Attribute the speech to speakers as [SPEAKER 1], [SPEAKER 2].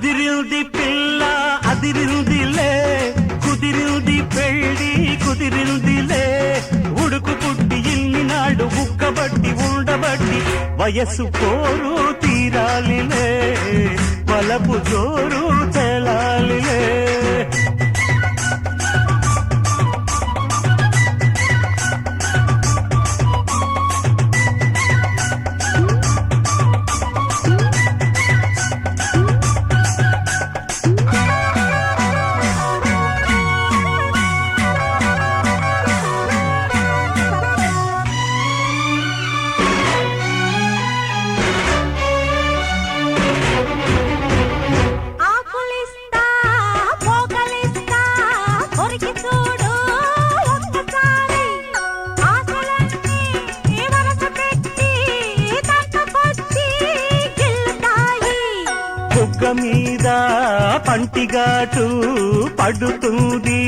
[SPEAKER 1] అదిరింది పిల్ల అదిరిందిలే, కుదిరింది పెళ్ళి కుదిరిందిలే, ఉడుకు పుట్టి ఇన్ని నాడు ఉక్కబట్టి ఉండబట్టి వయస్సు పోరు తీరాలిలే, వలపు జోరు తెలాలిలే. బుగ్గ మీద పంటిగాటు పడుతుంది.